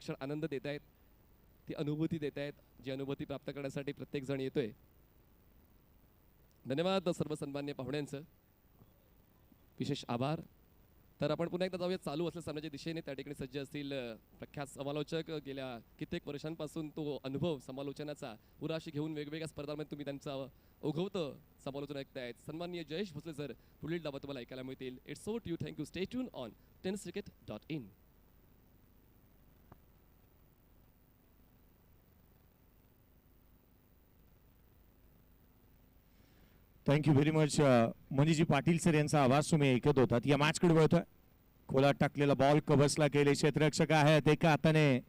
क्षण आनंद देत आहेत, ती अनुभूती देत आहेत, जी अनुभूती प्राप्त करण्यासाठी प्रत्येक जण येतोय. धन्यवाद सर्व सन्मान्य पाहुण्यांचं, विशेष आभार. तर आपण पुन्हा एकदा जाऊया चालू असलेल्या सामन्याच्या दिशेने. त्या ठिकाणी सज्ज असतील प्रख्यात समालोचक. गेल्या कित्येक वर्षांपासून तो अनुभव समालोचनाचा उराशी घेऊन वेगवेगळ्या स्पर्धांमध्ये तुम्ही त्यांचा ओघवतं समालोचन ऐकतायत. सन्माननीय जयेश भोसले सर पुढील डावात तुम्हाला ऐकायला मिळतील. It's so to you. Thank you. Stay tune on tenniscricket.in. Thank you very much. Maniji Patil sir यांचा आवाज तुम्ही ऐकत होतात. या मॅचकडे वळतोय. खोलात टाकलेला बॉल कव्हर्सला केले. क्षेत्ररक्षक आहेत, एका हाताने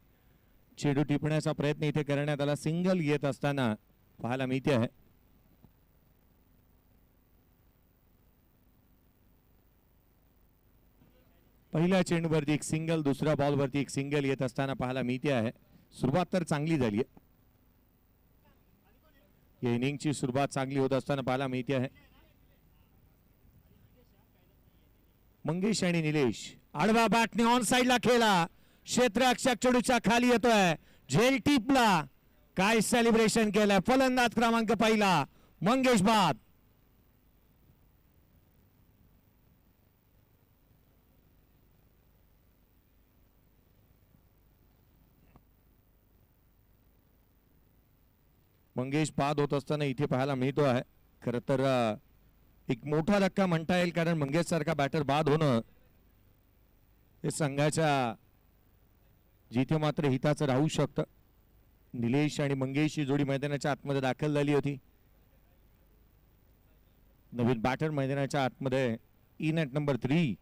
चेंडू टिपण्याचा प्रयत्न इथे करण्यात आला. सिंगल येत असताना पाहायला मिळते आहे. पहिल्या चेंडूवरती एक सिंगल, दुसऱ्या बॉलवरती एक सिंगल येत असताना पाहायला मिळते आहे. सुरुवात तर चांगली झाली आहे. या इनिंगची सुरुवात चांगली होत असताना पाहायला मिळते आहे. मंगेश आणि निलेश आडवा बॅटने ऑन साइडला खेळला. क्षेत्ररक्षक चेंडूच्या खाली येतोय. झेल टिपला. काय सेलिब्रेशन केलंय. फलंदाज क्रमांक पहिला मंगेश बाद. मंगेश बाद होत असताना इथे पाहायला मिळतो आहे. खरं तर एक मोठा धक्का म्हणता येईल, कारण मंगेश सारखा बॅटर बाद होणं हे संघाच्या जिथे मात्र हिताचं राहू शकतं. निलेश आणि मंगेश ही जोडी मैदानाच्या आतमध्ये दाखल झाली होती. नवीन बॅटर मैदानाच्या आतमध्ये इन ॲट नंबर 3.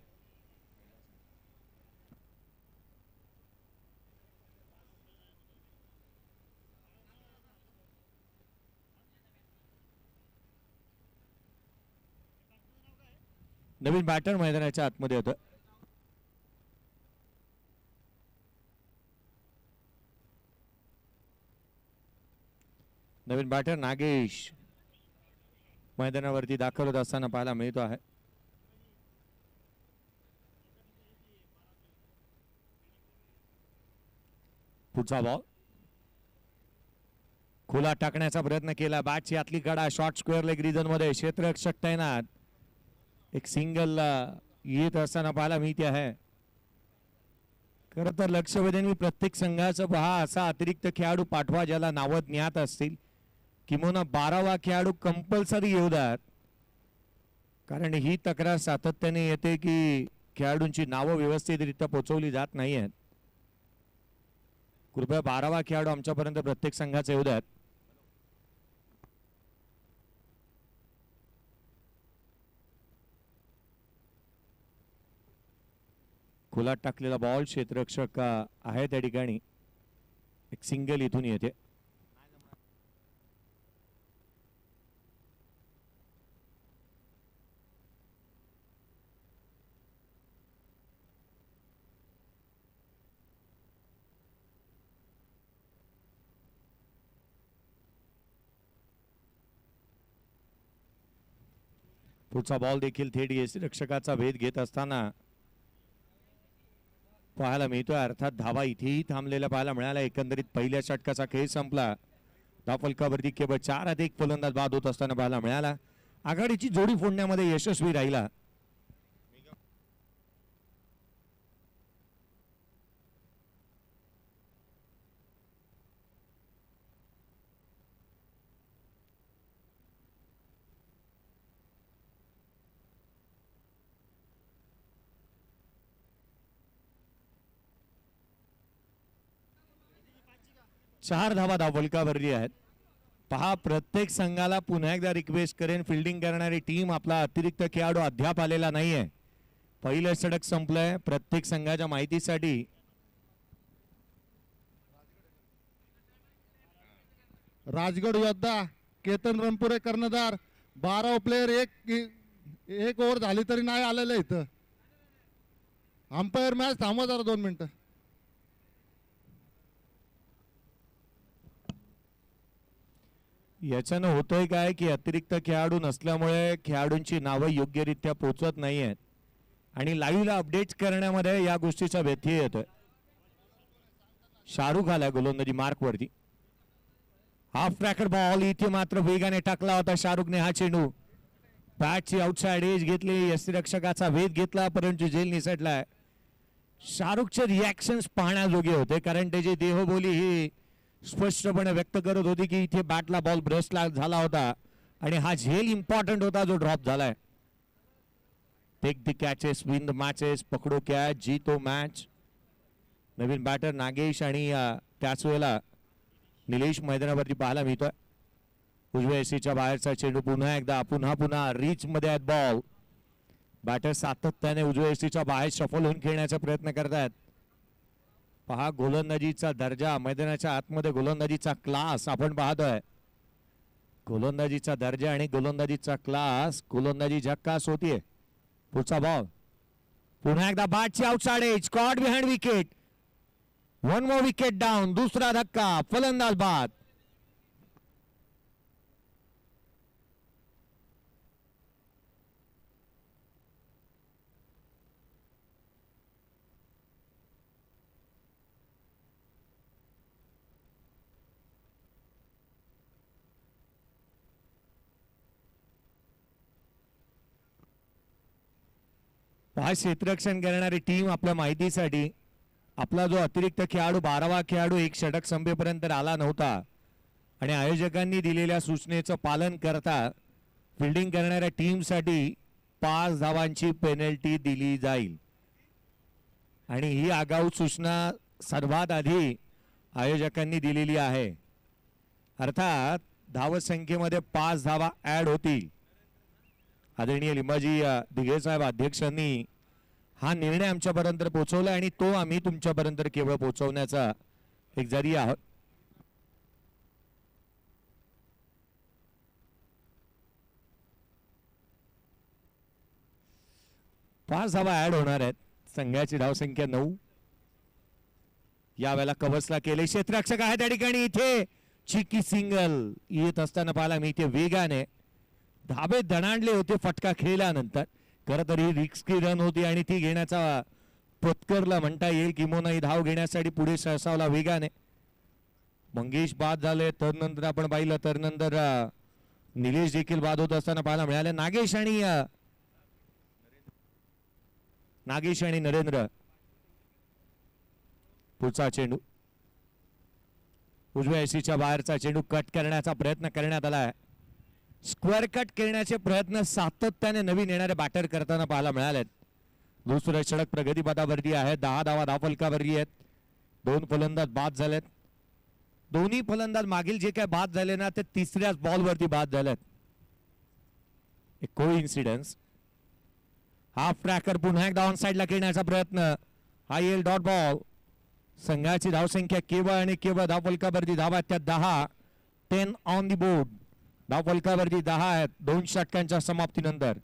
नवीन बॅटर मैदानाच्या आतमध्ये होतं. नवीन बॅटर नागेश मैदानावरती दाखल होत असताना पाहायला मिळतो आहे. पुढचा बॉल खोला टाकण्याचा प्रयत्न केला. बॅटची आतली कडा शॉर्ट स्क्वेअर लेग रिजन मध्ये. क्षेत्ररक्षक तैनात. एक सिंगल येत असताना पाहायला मिळते आहे. खरं तर लक्ष वेधून प्रत्येक संघाचं पहा असा अतिरिक्त खेळाडू पाठवा ज्याला नावं ज्ञात असतील. किंवा 12वा खेळाडू कंपल्सरी येऊ द्यात, कारण ही तक्रार सातत्याने येते की खेळाडूंची नावं व्यवस्थितरित्या पोहोचवली जात नाही आहेत. कृपया 12वा खेळाडू आमच्यापर्यंत प्रत्येक संघाचा येऊ द्यात. खोलात टाकलेला बॉल क्षेत्ररक्षक आहे त्या ठिकाणी. एक सिंगल इथून येते. पुढचा बॉल देखील थेट रक्षकाचा भेद घेत असताना पाहायला मिळतोय. अर्थात धावा इथेही थांबलेला पाहायला मिळाला. एकंदरीत पहिल्या षटकाचा खेळ संपला. धावफलकावरती केवळ 4 फलंदाज बाद होत असताना पाहायला मिळाला. आघाडीची जोडी फोडण्यामध्ये यशस्वी राहिला. चार धावा धावफलकावरती आहेत. पहा, प्रत्येक संघाला पुन्हा एकदा रिक्वेस्ट करेन, फिल्डिंग करणारी टीम आपला अतिरिक्त खेळाडू अद्याप आलेला नाहीये. पहिलं षटक संपलंय. प्रत्येक संघाच्या माहितीसाठी राजगड योद्धा केतन रणपुरे कर्णधार 12 प्लेयर एक ओव्हर झाली तरी नाही आलेलं इथं. अंपायर मॅच थांबवा जरा 2 मिनिटं. याच्यानं होतंय काय की अतिरिक्त खेळाडू नसल्यामुळे खेळाडूंची नावं योग्यरित्या पोहोचत नाही आहेत आणि लाईव्हला अपडेट करण्यामध्ये या गोष्टीचा व्यत्यय येतोय. शाहरुख आला गोलंदाजी मार्क वरती. हाफ ट्रॅकर बॉल इथे मात्र वेगाने टाकला होता शाहरुखने हा चेंडू. बॅटची आउटसाइड एज घेतली, यष्टीरक्षकाचा वेध घेतला परंतु झेल निसटलाय. शाहरुखचे रिॲक्शन्स पाहण्याजोगे होते कारण त्याची देहबोली ही स्पष्टपणे व्यक्त करत होती की इथे बॅटला बॉल ब्रशला झाला होता आणि हा झेल इम्पॉर्टंट होता जो ड्रॉप झालाय. Take the catches win the matches, पकडो कॅच जीतो मॅच. नवीन बॅटर नागेश आणि त्याच वेळेला निलेश मैदानावरती पाहायला मिळतोय. उजव्या एसीच्या बाहेरचा चेंडू पुन्हा एकदा पुन्हा रीच मध्ये आहेत बॉल. बॅटर सातत्याने उजव्या एसीच्या बाहेर शफल होऊन खेळण्याचा प्रयत्न करतात. पहा गोलंदाजीचा दर्जा, मैदानाच्या आतमध्ये गोलंदाजीचा क्लास आपण पाहतोय. गोलंदाजीचा दर्जा आणि गोलंदाजीचा क्लास, गोलंदाजी झक्कास होतीये. पुढचा बॉल पुन्हा एकदा बॅटची outside edge, caught behind wicket. One more wicket down. दुसरा धक्का, फलंदाज बाद. क्षेत्ररक्षण करणारी टीम आपल्या माहितीसाठी आपला जो अतिरिक्त खेळाडू 12वा खेळाडू एक षटक संपेपर्यंत आला नव्हता आणि आयोजकांनी दिलेल्या सूचनेचं पालन करता फिल्डिंग करणाऱ्या टीमसाठी 5 धावांची पेनल्टी दिली जाईल. आणि ही आगाऊ सूचना सर्वात आधी आयोजकांनी दिलेली आहे. अर्थात धावसंख्येमध्ये 5 धावा ऍड होतील. आदरणीय लिंबाजी दिघे साहेब अध्यक्षांनी हा निर्णय आमच्यापर्यंत पोहोचवला आणि तो आम्ही तुमच्यापर्यंत केवळ पोहोचवण्याचा एक जरिया आहोत. पाच धावा ऍड होणार आहेत. संघाची धावसंख्या 9. यावेळेला कव्हर्सला केले क्षेत्ररक्षक आहे त्या ठिकाणी. इथे चिकी सिंगल येत असताना पाहायला मी इथे वेगाने धाबे दणाणले होते फटका खेळल्यानंतर. खरं तर ही रिस्की रन होती आणि ती घेण्याचा पत्करला म्हणता येईल. किमोना ही धाव घेण्यासाठी पुढे सरसावला वेगाने. मंगेश बाद झाले. तर नंतर आपण पाहिलं तर नंतर निलेश देखील बाद होत असताना पाहायला मिळाले. नागेश आणि नरेंद्र. पुढचा चेंडू उजव्या एसीच्या बाहेरचा चेंडू कट करण्याचा प्रयत्न करण्यात आला. स्क्वेअर कट करण्याचे प्रयत्न सातत्याने नवीन येणारे बॅटर करताना पाहायला मिळालेत. दुसरं षटक प्रगतीपथावरती आहे. 10 धावा धावफलकावरती आहेत. 2 फलंदाज बाद झालेत. दोन्ही फलंदाज मागील जे काय बाद झाले ना ते तिसऱ्याच बॉलवरती बाद झालेत. एक कोइन्सिडन्स. हाफ ट्रॅकर पुन्हा एकदा ऑन साइडला खेळण्याचा प्रयत्न. हा येईल डॉट बॉल. संघाची धावसंख्या केवळ आणि केवळ धावफलकावरती धावा त्या 10. 10 ऑन दी बोर्ड. धावफलकावरती 10 आहेत 2 षटकांच्या समाप्तीनंतर.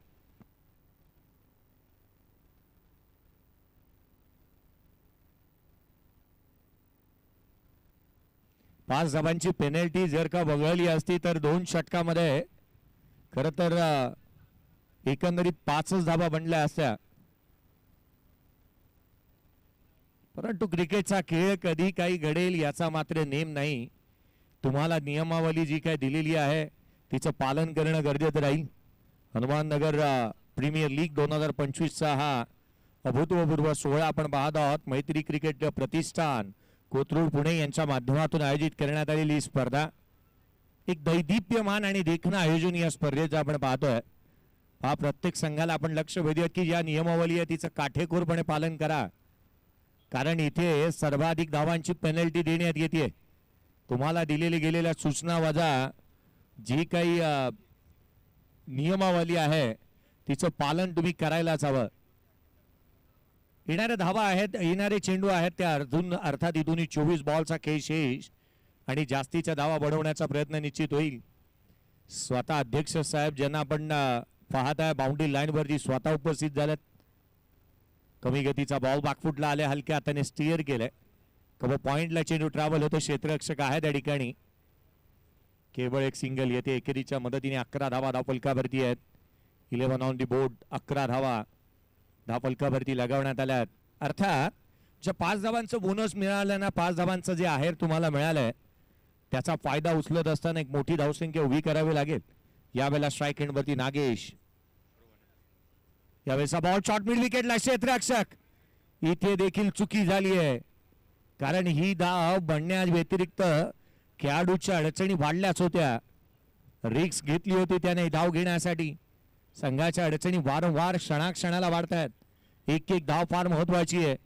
पाच धावांची पेनल्टी जर का वगळली असती तर 2 षटकामध्ये खर तर एकंदरीत 5च धावा बनल्या असत्या. परंतु क्रिकेटचा खेळ कधी काही घडेल याचा मात्र नेम नाही. तुम्हाला नियमावली जी काय दिलेली आहे तिचं पालन करणं गरजेचं राहील. हनुमाननगर प्रीमियर लीग 2025चा हा अभूतपूर्व सोहळा आपण पाहत आहोत. मैत्री क्रिकेट प्रतिष्ठान कोथरूड पुणे यांच्या माध्यमातून आयोजित करण्यात आलेली स्पर्धा. एक दैदिप्यमान आणि देखणं आयोजन या स्पर्धेचं आपण पाहतोय. हा प्रत्येक संघाला आपण लक्ष वेधूया की या नियमावली आहे तिचं काटेकोरपणे पालन करा. कारण इथे सर्वाधिक धावांची पेनल्टी देण्यात येते. तुम्हाला दिलेली गेलेल्या सूचना वजा जी काही नियमावली आहे तिचं पालन तुम्ही करायलाच हवं. येणाऱ्या धावा आहेत, येणारे चेंडू आहेत त्या अर्थात इथून 24 बॉलचा खेळ शेष आणि जास्तीच्या धावा बनवण्याचा प्रयत्न निश्चित होईल. स्वतः अध्यक्ष साहेब ज्यांना आपण पाहत आहे बाउंड्री लाईन वरती स्वतः उपस्थित झालेत. कमी गतीचा बॉल बॅकफुटला आले, हलक्या हाताने स्टीअर केलंय. कबो पॉइंटला चेंडू ट्रॅव्हल होतो. क्षेत्ररक्षक आहे त्या ठिकाणी. केवळ एक सिंगल येते. एकेरीच्या मदतीने 11 धावा धावफलकावरती आहेत. 11 ऑन दी बोर्ड. 11 धावा धावफलकावरती लगावण्यात आल्यात. अर्थात ज्या 5 धावांचं बोनस मिळालं ना, 5 धावांचं जे आहेर तुम्हाला मिळालंय त्याचा फायदा उचलत असताना एक मोठी धावसंख्या उभी करावी लागेल. यावेळेला स्ट्राईक एंडवरती नागेश. यावेळेचा बॉल शॉर्ट मिड विकेटला क्षेत्ररक्षक. इथे देखील चुकी झाली आहे, कारण ही धाव बनण्या व्यतिरिक्त खेळाडूच्या अडचणी वाढल्याच होत्या. रिक्स घेतली होती त्याने धाव घेण्यासाठी. संघाच्या अडचणी वारंवार क्षणाक्षणाला वाढतात. एक एक धाव फार महत्वाची आहे.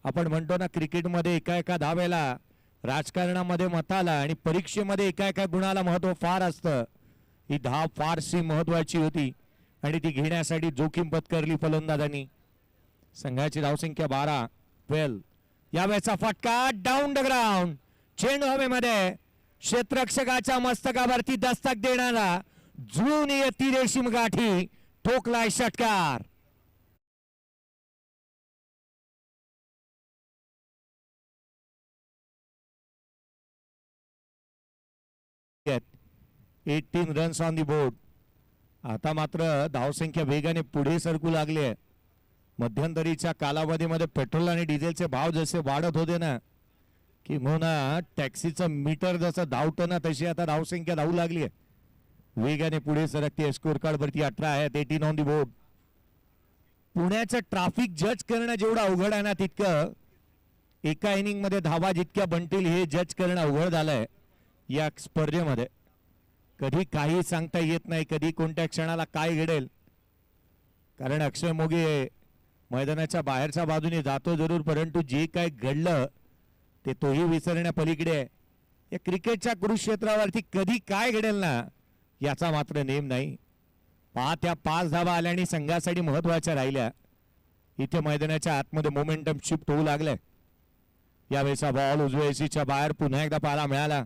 आपण म्हणतो ना, क्रिकेटमध्ये एका एका धावेला, राजकारणामध्ये मताला आणि परीक्षेमध्ये एका एका गुणाला महत्व फार असतं. ही धाव फारशी महत्वाची होती आणि ती घेण्यासाठी जोखीम पत्करली फलंदाजांनी. संघाची धावसंख्या 12. यावेळेचा फटका डाऊन द ग्राउंड. चेंडू हवेमध्ये क्षेत्ररक्षकाच्या मस्तकावरती दस्तक देणारा जुळून येती रेशीम गाठी. ठोकलाय षटकार. Eighteen runs on the board. आता मात्र धावसंख्या वेगाने पुढे सरकू लागली आहे. मध्यंतरीच्या कालावधीमध्ये पेट्रोल आणि डिझेलचे भाव जसे वाढत होते ना, की म्हणून टॅक्सीचं मीटर जसं धावतं ना, तशी आता धावसंख्या धावू लागली आहे. वेगाने पुढे सरकते. स्कोर कार्ड वरती 18 आहेत. 18 ऑन दी बोर्ड. पुण्याचं ट्रॅफिक जज करणं जेवढं अवघड आहे ना, तितकं एका इनिंग मध्ये धावा जितक्या बनतील हे जज करणं अवघड झालंय या स्पर्धेमध्ये. कधी काही सांगता येत नाही, कधी कोणत्या क्षणाला काय घडेल. कारण अक्षय मोगे मैदानाच्या बाहेरच्या बाजूने जातो जरूर, परंतु जे काय घडलं ते तोही विसरण्या पलीकडे आहे. या क्रिकेटच्या कुरुक्षेत्रावरती कधी काय घडेल ना, याचा मात्र नेम नाही. त्या 5 धावा आल्या आणि संघासाठी महत्वाच्या राहिल्या. इथे मैदानाच्या आतमध्ये मोमेंटम शिफ्ट होऊ लागलाय. यावेळेचा बॉल उजव्या एसीच्या बाहेर पुन्हा एकदा पाहायला मिळाला.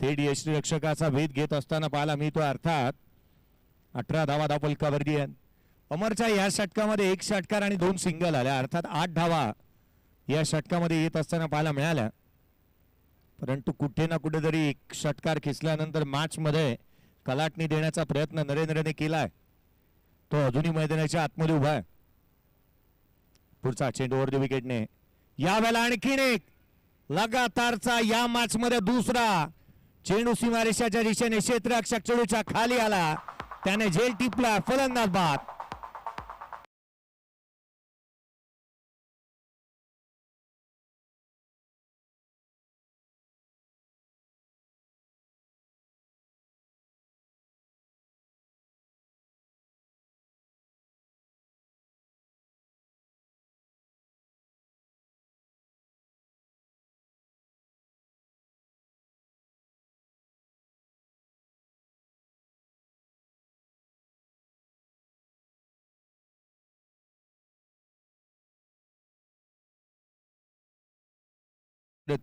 थेट यष्टीरक्षकाचा भेद घेत असताना पाहायला मिळतो. अर्थात 18 धावा धावफलकावरती आहेत. अमरच्या या षटकामध्ये 1 षटकार आणि 2 सिंगल आल्या. अर्थात 8 धावा या षटकामध्ये येत असताना पाहायला मिळाल्या. परंतु कुठे ना कुठेतरी 1 षटकार खेचल्यानंतर मॅच मध्ये कलाटणी देण्याचा प्रयत्न नरेंद्रने केलाय. तो अजूनही मैदानाच्या आतमध्ये उभा आहे. पुढचा चेंडू ओव्हर द विकेटने. यावेळेला आणखीन एक लगातारचा या मॅच मध्ये दुसरा चेंडू सीमारेषाच्या दिशेने क्षेत्ररक्षक चेंडूच्या खाली आला. त्याने झेल टिपला. फलंदाज बाद.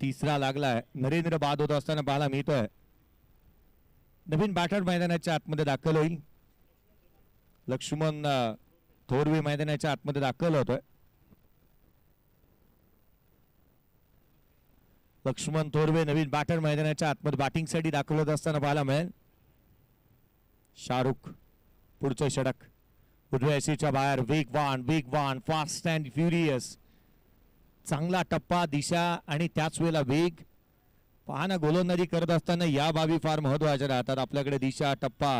तिसरा लागलाय. नरेंद्र बाद होत असताना पाहायला मिळतोय. नवीन बॅटर मैदानाच्या आतमध्ये दाखल होईल. लक्ष्मण थोरवे मैदानाच्या आतमध्ये दाखल होतोय. लक्ष्मण थोरवे नवीन बॅटर मैदानाच्या आतमध्ये बॅटिंग साठी दाखल होत असताना पाहायला मिळेल. शाहरुख पुढचं षटक उजव्या एसीच्या बाहेर. वेगवान फास्ट अँड फ्युरियस. चांगला टप्पा, दिशा आणि त्याच वेळेला वेग. पाहणं गोलंदाजी करत असताना या बाबी फार महत्वाच्या राहतात. आपल्याकडे दिशा, टप्पा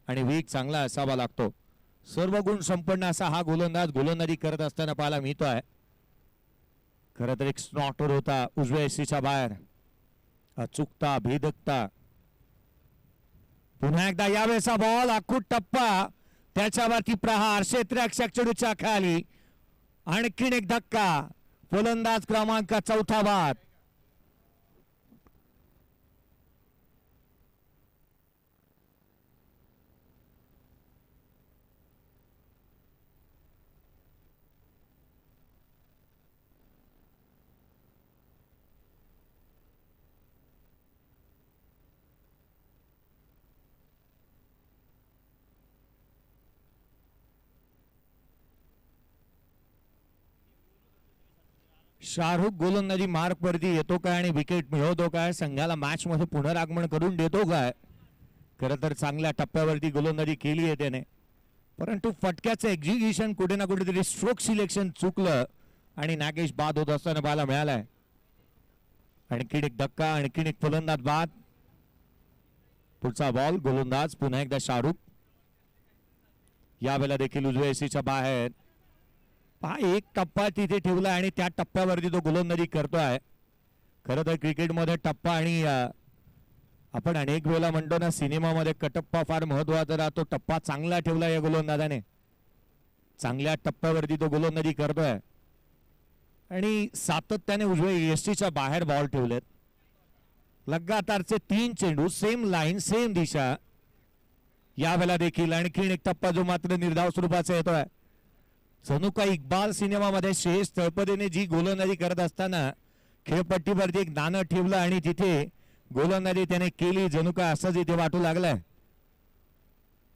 आणि वेग चांगला असावा लागतो. सर्व गुण संपन्न असा हा गोलंदाज गोलंदाजी करत असताना पाहायला मिळतो आहे. खरं तर एक स्नॉटर होता उजव्या एसीच्या बाहेर. अचूकता, भेदकता. पुन्हा एकदा यावेळेचा बॉल आखूट टप्पा, त्याच्यावरती प्रहार. क्षेत्ररक्षक चेंडूच्या खाली. आणखीन एक धक्का. फलंदाज क्रमांक 4 बाद. शाहरुख गोलंदाजी मार्क वरती येतो काय आणि विकेट मिळवतो काय, संघाला मॅच मध्ये पुनरागमन करून देतो काय. खरं तर चांगल्या टप्प्यावरती गोलंदाजी केली आहे त्याने, परंतु फटक्याचं एक्झिक्युशन कुठे ना कुठेतरी स्ट्रोक सिलेक्शन चुकलं आणि नागेश बाद होत असताना पाहायला मिळालाय. आणखीन एक धक्का, आणखीन एक फलंदाज बाद. पुढचा बॉल, गोलंदाज पुन्हा एकदा शाहरुख. यावेळेला देखील उजव्या एसीच्या बाहेर. पहा, एक टप्पा तिथे ठेवला आणि त्या टप्प्यावरती तो गोलंदाजी करतोय. खरं तर क्रिकेटमध्ये टप्पा आणि आपण अनेक वेळेला म्हणतो ना, सिनेमामध्ये कटप्पा फार महत्वाचा राहतो. टप्पा चांगला ठेवला या गोलंदाजाने. चांगल्या टप्प्यावरती तो गोलंदाजी करतोय आणि सातत्याने उजव्या एसटीच्या बाहेर बॉल ठेवलेत. लगातारचे 3 चेंडू, सेम लाईन, सेम दिशा. यावेळेला देखील आणखीन एक टप्पा जो मात्र निर्धाव स्वरूपाचा येतोय. जणू काही इक्बाल सिनेमामध्ये शेष तळपदेने जी गोलंदाजी करत असताना खेळपट्टीवरती एक नाणं ठेवलं आणि तिथे गोलंदाजी त्याने केली, जणू काय असंच इथे वाटू लागलाय.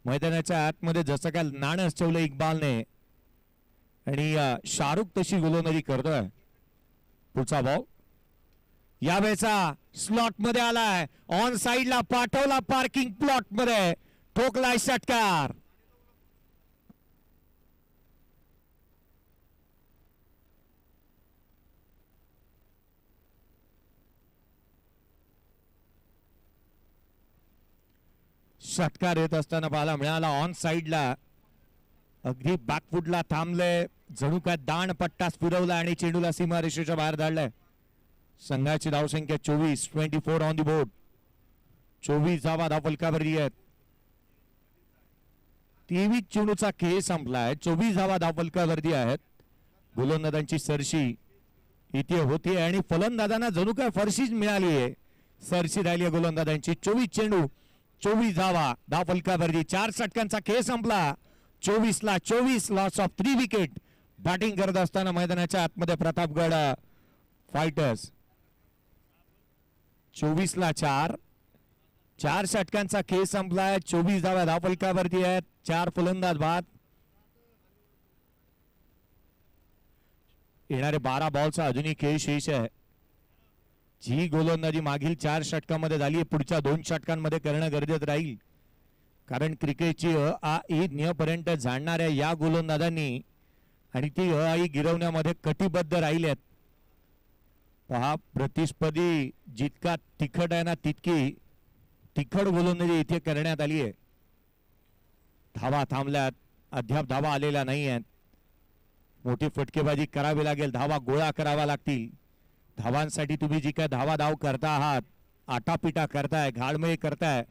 मैदानाच्या आतमध्ये जसं काय नाणंच ठेवलं इक्बालने आणि शाहरुख तशी गोलंदाजी करतोय. पुढचा बॉल यावेळेचा स्लॉट मध्ये आलाय. ऑन साइडला पाठवला, पार्किंग प्लॉट मध्ये ठोकलाय षटकार. षटकार येत असताना पाहायला मिळाला. ऑन साइडला अगदी बॅकफुटला थांबले, जणू काय दाण पट्टा फिरवला आणि चेंडूला सीमारेषेच्या बाहेर धाडलाय. संघाची धावसंख्या 24, 24 ऑन दी बोर्ड. 24 धावा धावफलकावरती आहेत. 23 चेंडूचा खेळ संपलाय. 24 धावा धावफलकावरती आहेत. गोलंदाजांची सरशी इथे होती आणि फलंदाजांना जणू काय फरशीच मिळाली आहे. सरशी राहिली गोलंदाजांची. 24 चेंडू, 24 धावा धावफलकावरती. 4 षटकांचा खेळ संपला. 24ला 24, लॉस ऑफ 3 विकेट. बॅटिंग करत असताना मैदानाच्या आतमध्ये प्रतापगड फायटर्स. 24ला 4, 4 षटकांचा खेळ संपलाय. 24 धावा धावफलकावरती आहेत. 4 फलंदाज बाद. येणारे 12 बॉलचा अजूनही खेळ शेष आहे. जी गोलंदाजी मागील 4 षटकांमध्ये झाली, पुढच्या 2 षटकांमध्ये करणं गरजेचं राहील. कारण क्रिकेटची आ ई पर्यंत जाणणाऱ्या या गोलंदाजांनी आणि ती आई गिरवण्यामध्ये कटिबद्ध राहिलेत. पहा, प्रतिस्पर्धी जितका तिखट आहे ना, तितकी तिखट गोलंदाजी इथे करण्यात आली आहे. धावा थांबल्यात, अद्याप धावा आलेल्या नाही आहेत. मोठी फटकेबाजी करावी लागेल, धावा गोळा करावा लागतील. धावांसाठी तुम्ही जी काय धावा धाव करता आहात, आटापिटा करताय, घालमेळ करताय,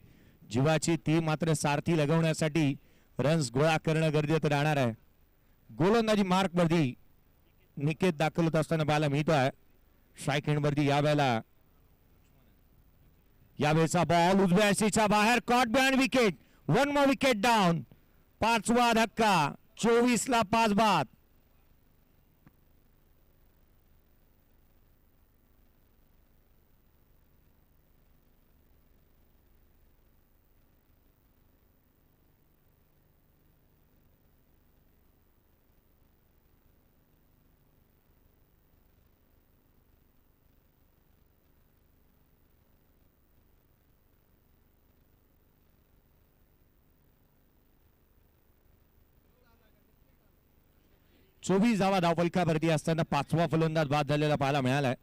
जीवाची ती मात्र सारथी लगवण्यासाठी रन्स गोळा करणं गरजेचं राहणार आहे. गोलंदाजी मार्क वरती निकेत दाखवत असताना पाहायला मिळतोय. स्ट्राईक हँड वरती यावेळेचा बॉल उजव्या एसीच्या बाहेर. Caught behind wicket. 1 more wicket down. 5वा धक्का. 24ला 5 बाद. चोवीस धावा धावफलकावरती असताना 5वा फलंदाज बाद झालेला पाहायला मिळालाय.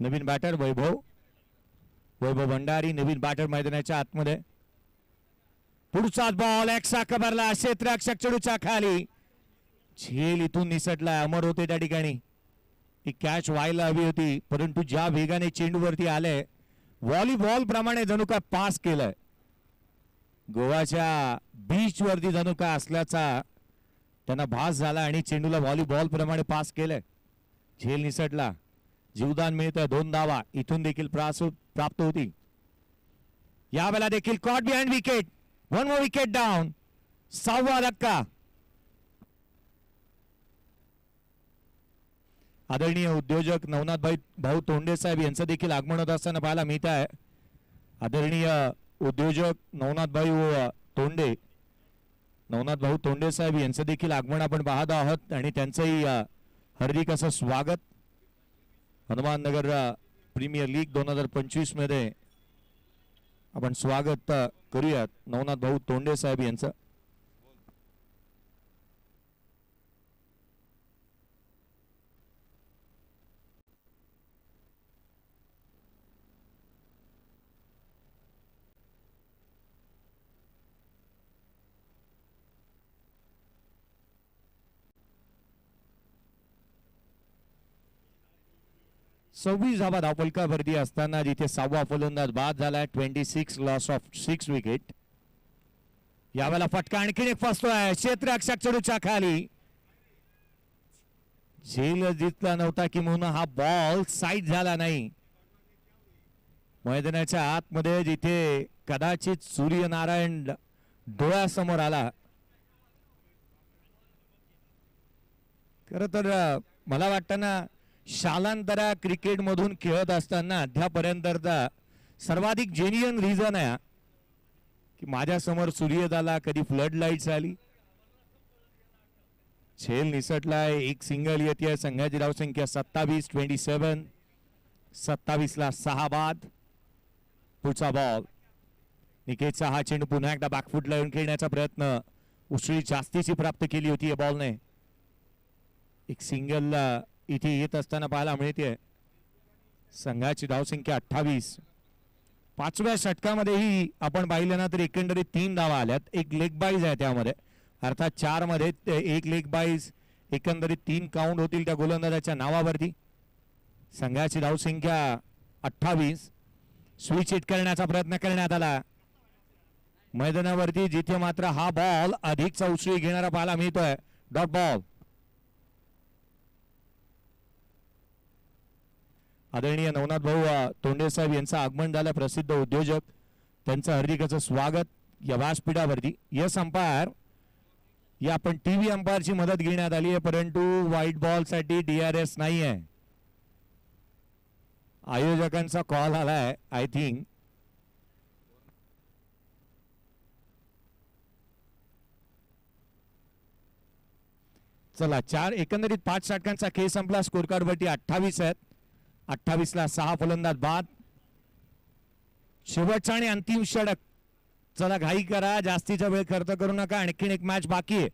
नवीन बॅटर वैभव भंडारी, नवीन बॅटर मैदानाच्या आतमध्ये. पुढचा बॉल एक्सा कबरला, क्षेत्ररक्षक चेंडूच्या खाली. झेल इथून निसटला, अमर होते त्या ठिकाणी. ही कॅच व्हायला हवी होती, परंतु ज्या वेगाने चेंडूवरती आले, व्हॉलीबॉल प्रमाणे जणू काय पास केलंय. गोवाच्या बीच वरती जणू काय असल्याचा त्यांना भास झाला आणि चेंडूला व्हॉलीबॉल प्रमाणे पास केलंय. झेल निसटला, जीवदान मिळतं. 2 धावा इथून देखील प्राप्त होती. यावेळेला देखील caught behind wicket. 1 more wicket down. 6वा धक्का. आदरणीय उद्योजक नवनाथ भाऊ तोंडे साहेब यांचं देखील आगमन होत असताना पाहायला मिळत आहे. आदरणीय उद्योजक नवनाथ भाऊ तोंडे साहेब यांचं देखील आगमन आपण पाहत आहोत आणि त्यांचंही हार्दिक असं स्वागत. हनुमाननगर प्रीमियर लीग 2025 मध्ये आपण स्वागत करूयात नवनाथ भाऊ तोंडे साहेब यांचं. 26 धावा धावफलकावरती असताना जिथे 6वा फलंदाज बाद झालाय. 26 लॉस ऑफ 6 विकेट. यावेळेला फटका आणखीन एक फसतोय क्षेत्ररक्षक चेंडूच्या खाली. झेल जिंकला नव्हता किंवा हा बॉल साईड झाला नाही. मैदानाच्या आतमध्ये जिथे कदाचित सूर्यनारायण डोळ्यासमोर आला. खर तर मला वाटतं ना शालांतरा क्रिकेट मधून खेळत असताना अद्यापर्यंतचा सर्वाधिक जेन्युइन रिझन आहे की माझ्या समोर सूर्य झाला, कधी फ्लड लाईट आली, झेल निसटलाय. एक सिंगल येते. संघाची धावसंख्या 27. 27 27 ला 6 बाद. पुढचा बॉल निकेतचा हा चेंडू पुन्हा एकदा बॅकफुटला येऊन खेळण्याचा प्रयत्न. उसळी जास्तीची प्राप्त केली होती या बॉलने. एक सिंगल इथे येत असताना पाहायला मिळते. संघाची धावसंख्या 28. 5व्या षटकामध्येही आपण पाहिलं ना तर एकंदरीत 3 धावा आल्यात. एक लेग बाईज आहे त्यामध्ये, अर्थात 4 मध्ये एक लेग बाईज. एकंदरीत 3 काउंट होतील त्या गोलंदाजाच्या नावावरती. संघाची धावसंख्या 28. स्विच हिट करण्याचा प्रयत्न करण्यात आला मैदानावरती, जिथे मात्र हा बॉल अधिकचा उसळी घेणारा पाहायला मिळतोय. Dot ball. आदरणीय नवनाथ भाऊ तोंडे साहेब यांचं आगमन झालं. प्रसिद्ध उद्योजक, त्यांचं हार्दिक असं स्वागत या व्यासपीठावरती. यस अंपायर, या आपण टीव्ही अंपायरची मदत घेण्यात आली आहे, परंतु व्हाईट बॉल साठी DRS नाही आहे. आयोजकांचा कॉल आलाय आय थिंक. चला, एकंदरीत 5 षटकांचा खेळ संपला. स्कोर कार्ड वरती 28 आहेत. 28 ला 6 फलंदाज बाद. शेवटचा आणि अंतिम षटक. चला घाई करा, जास्तीचा वेळ खर्च करू नका, आणखीन एक मॅच बाकी आहे.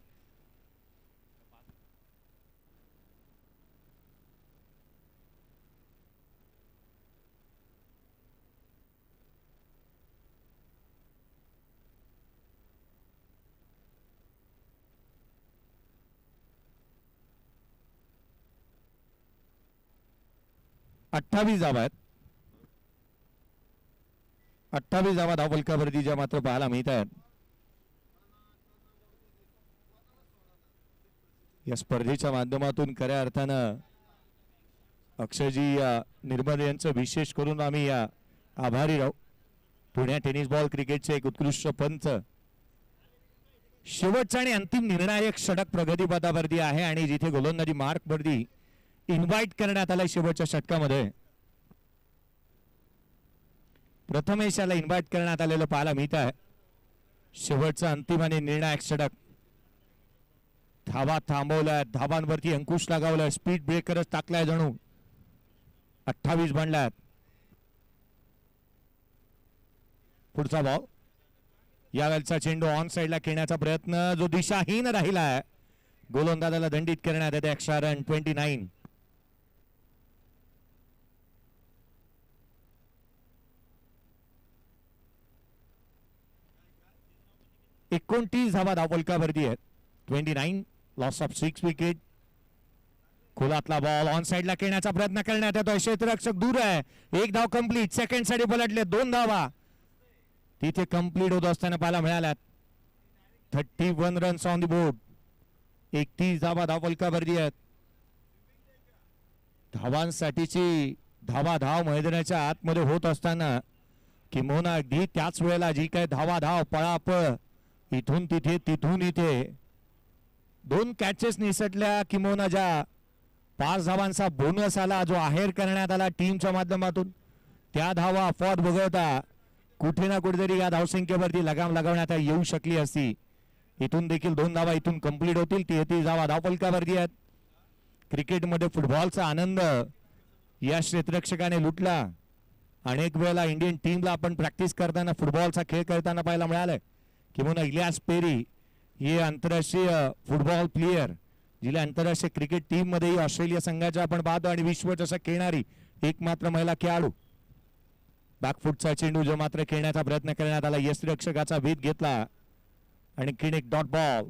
अठ्ठावीस धावा आहेत. 28 धावा धावफलकावरती ज्या मात्र पाहायला मिळत आहेत. या स्पर्धेच्या माध्यमातून खऱ्या अर्थानं अक्षयजी निर्मल यांचं विशेष करून आम्ही आभारी राहू. पुण्या टेनिस बॉल क्रिकेटचे एक उत्कृष्ट पंच. शेवटचा आणि अंतिम निर्णायक षटक प्रगतीपथावरती आहे आणि जिथे गोलंदाजी मार्क वरती इन्व्हाइट करण्यात आलाय शेवटच्या षटकामध्ये. प्रथमेश याला इन्व्हाइट करण्यात आलेलं पाहायला मिळत आहे. शेवटचा अंतिम आणि निर्णायक षटक. धावा थांबवल्या, धावांवरती अंकुश लगावलाय, स्पीड ब्रेकरच टाकलाय जणू. 28 बनल्यात. पुढचा बॉल. यावेळचा चेंडू ऑन साइडला खेळण्याचा प्रयत्न जो दिशाहीन राहिलाय. गोलंदाजाला दंडित करण्यात येते. Extra run 29. 29 धावा धावफलकावरती आहेत. 29 लॉस ऑफ 6 विकेट. खोलातला बॉल ऑन साइडला खेळण्याचा प्रयत्न करण्यात येतोय. क्षेत्ररक्षक दूर आहे. एक धाव कंप्लीट. सेकंड साठी पलटले. 2 धावा तिथे कंप्लीट होत असताना पाहायला मिळाल्यात. 31 रन्स ऑन द बोर्ड. 31 धावा धावफलकावरती आहेत. धावांसाठीची धाव मैदानाच्या आतमध्ये होत असताना किंबहुना अगदी त्याच वेळेला जी काय धाव पळापळ इथून तिथे तिथून इथे 2 कॅचेस निसटल्या. किंबहुना ज्या 5 धावांचा बोनस आला जो आहेर करण्यात आला टीमच्या माध्यमातून, त्या धावा अफवाद वगळता कुठे ना कुठेतरी या धावसंख्येवरती लगाम लगावण्यात येऊ शकली असती. इथून देखील 2 धावा इथून कंप्लीट होतील. 33 धावा धावफलकावरती आहेत. क्रिकेटमध्ये फुटबॉलचा आनंद या क्षेत्ररक्षकाने लुटला. अनेक वेळेला इंडियन टीमला आपण प्रॅक्टिस करताना फुटबॉलचा खेळ खेळताना पाहायला मिळालंय. किंवा इलियास पेरी हे आंतरराष्ट्रीय फुटबॉल प्लेयर, जिला आंतरराष्ट्रीय क्रिकेट टीम मध्ये ऑस्ट्रेलिया संघाच्या आपण पाहतो आणि विश्वचषक खेळणारी एकमात्र महिला खेळाडू. बॅकफुटचा चेंडू जो मात्र खेळण्याचा प्रयत्न करण्यात आला. यष्टिरक्षकाचा वेध घेतला आणि एक डॉट बॉल.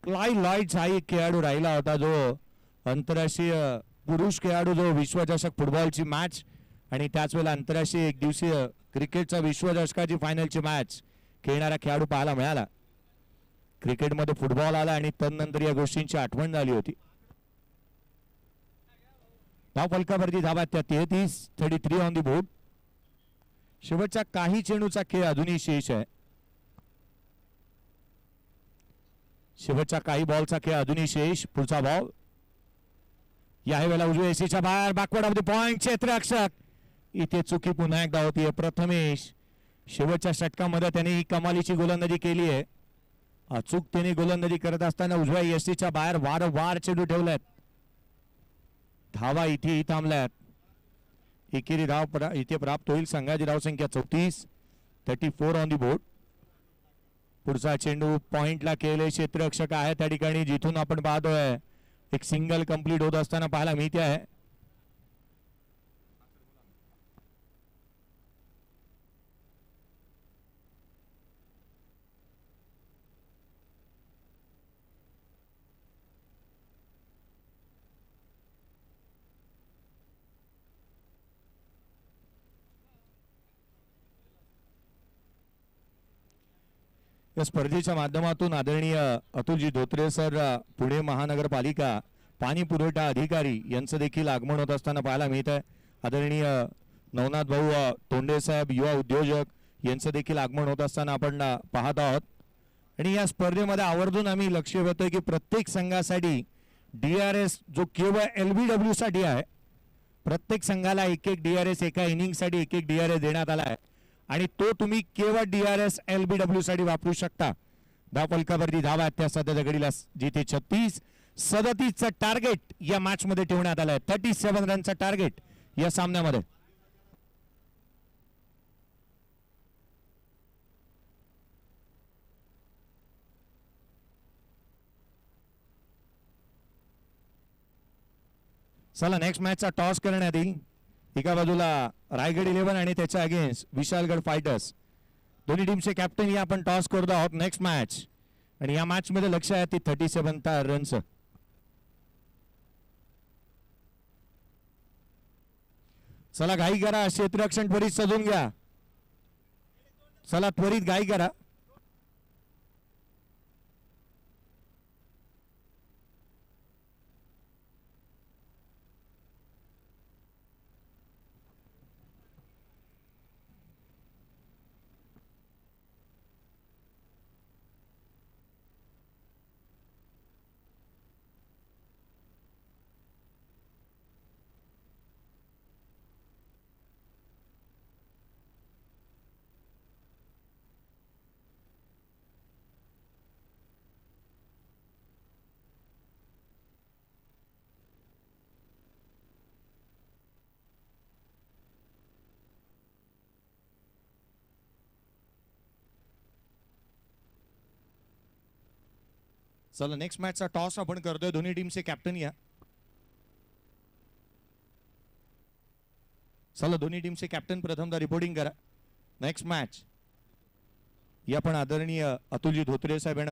क्लाय लॉइड्स हा एक खेळाडू राहिला होता जो आंतरराष्ट्रीय पुरुष खेळाडू जो विश्वचषक फुटबॉलची मॅच आणि त्याच वेळेला आंतरराष्ट्रीय एक दिवसीय क्रिकेटचा विश्वचषकाची फायनलची मॅच खेळणारा खेळाडू पाहायला मिळाला. क्रिकेटमध्ये फुटबॉल आला आणि तदनंतर या गोष्टींची आठवण झाली होती. धाव फलकावरती धावा त्या 33 ऑन दी बोर्ड. शेवटच्या काही चेंडूचा खेळ अजूनही शेष आहे. शेवटच्या काही बॉलचा खेळ अजूनही शेष. पुढचा बॉल या वेळेला उजव्या एसीच्या बाहेर बॅकवर्ड ऑफ द पॉइंट क्षेत्ररक्षक इथे चुकी पुन्हा एकदा होतीये. प्रथमेश शेवटच्या षटकामध्ये त्याने ही कमालीची गोलंदाजी केली आहे. अचूकतेने गोलंदाजी करत असताना उजव्या एसीच्या बाहेर वारंवार चेंडू ठेवल्यात. धावा इथेही थांबल्यात. एकेरी धाव इथे प्राप्त होईल. संघाची धावसंख्या 34 ऑन दी बोर्ड. पुढचा चेंडू पॉइंटला केले क्षेत्ररक्षक आहे त्या ठिकाणी जिथून आपण पाहतोय एक सिंगल कंप्लीट होत असताना पाहायला मिळते आहे. या स्पर्धेच्या माध्यमातून आदरणीय अतुलजी धोत्रे सर पुणे महानगरपालिका पाणी पुरवठा अधिकारी यांचं देखील आगमन होत असताना पाहायला मिळत आहे. आदरणीय नवनाथ भाऊ तोंडे साहेब युवा उद्योजक यांचं देखील आगमन होत असताना आपण पाहत आहोत. आणि या स्पर्धेमध्ये आवर्जून आम्ही लक्ष ठेवतोय की प्रत्येक संघासाठी DRS जो केवळ LBW साठी आहे. प्रत्येक संघाला एक DRS एका इनिंगसाठी एक DRS देण्यात आला आहे आणि तो तुम्ही केवळ DRS LBW साठी वापरू शकता. धाव फलकावरती धावा त्या सध्याच्या घडीला जिथे 37 टार्गेट या मॅच मध्ये ठेवण्यात आलं आहे. 37 रनचा टार्गेट या सामन्यामध्ये. चला नेक्स्ट मॅचचा टॉस करण्यात येईल. एका बाजूला रायगड 11 आणि त्याच्या अगेन्स्ट विशालगड फायटर्स. दोन्ही टीमचे कॅप्टन या आपण टॉस करत आहोत. नेक्स्ट मॅच आणि या मॅच मध्ये लक्ष आहे ती 37 रनचं. चला घाई करा. क्षेत्ररक्षण त्वरित सजून घ्या. चला त्वरित घाई करा. चला नेक्स्ट मॅचचा टॉस आपण करतोय. दोन्ही टीमचे कॅप्टन या. चला दोन्ही टीमचे कॅप्टन प्रथमदा रिपोर्टिंग करा. नेक्स्ट मॅच या पण आदरणीय अतुलजी धोत्रे साहेब यांना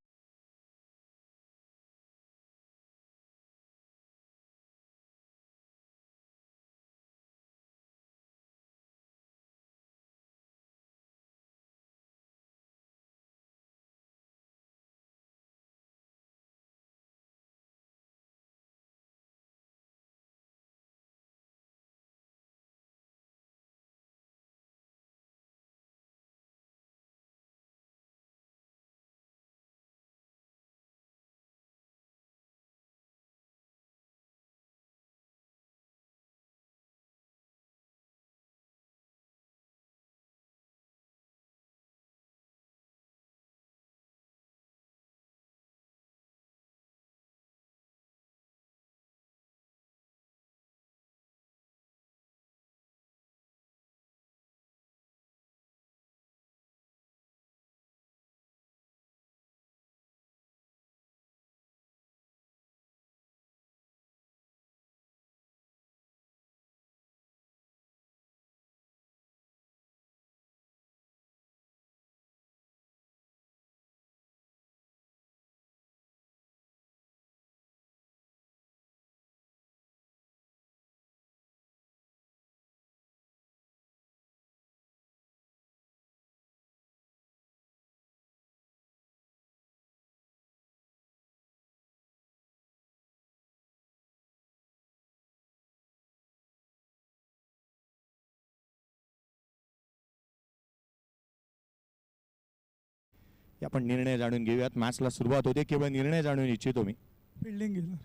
आपण निर्णय जाणून घेऊयात. मॅचला सुरुवात होते, केवळ निर्णय जाणून इच्छितो मी. फिल्डिंग गेलं.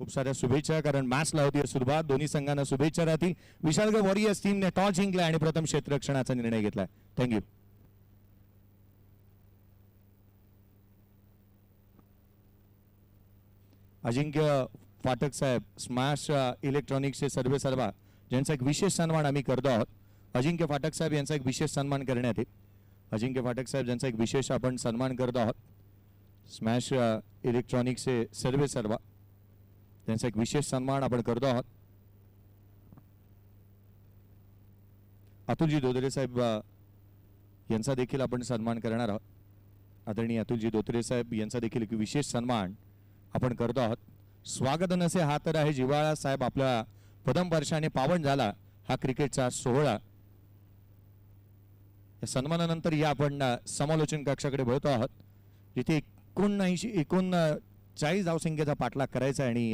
खूप साऱ्या शुभेच्छा, कारण मॅचला होती सुरुवात. दोन्ही संघांना शुभेच्छा राहतील. विशाळगड वॉरियर्स टीमने टॉस जिंकला आणि प्रथम क्षेत्ररक्षणाचा निर्णय घेतलाय. थँक्यू. अजिंक्य फाटक साहेब, स्मॅश इलेक्ट्रॉनिक्सचे सर्वे सर्वा, ज्यांचा एक विशेष सन्मान आम्ही करतो आहोत. अजिंक्य फाटक साहेब यांचा एक विशेष सन्मान करण्यात येईल. अजिंक्य फाटक साहेब यांचा एक विशेष आपण सन्मान करतो आहोत. स्मॅश इलेक्ट्रॉनिक्सचे सर्वे सर्वा, त्यांचा एक विशेष सन्मान आपण करतो आहोत. अतुलजी दोतरे साहेब यांचा देखील आपण सन्मान करणार आहोत. आदरणीय अतुलजी दोतरे साहेब यांचा देखील एक विशेष सन्मान आपण करतो आहोत. स्वागत नसे हा तर आहे जिव्हाळा. साहेब, आपल्या प्रथम वर्षाने पावन झाला हा क्रिकेटचा सोहळा. या सन्मानानंतर या आपण समालोचन कक्षाकडे वळतो आहोत, जिथे 39 धावसंख्येचा पाठलाग करायचा आहे आणि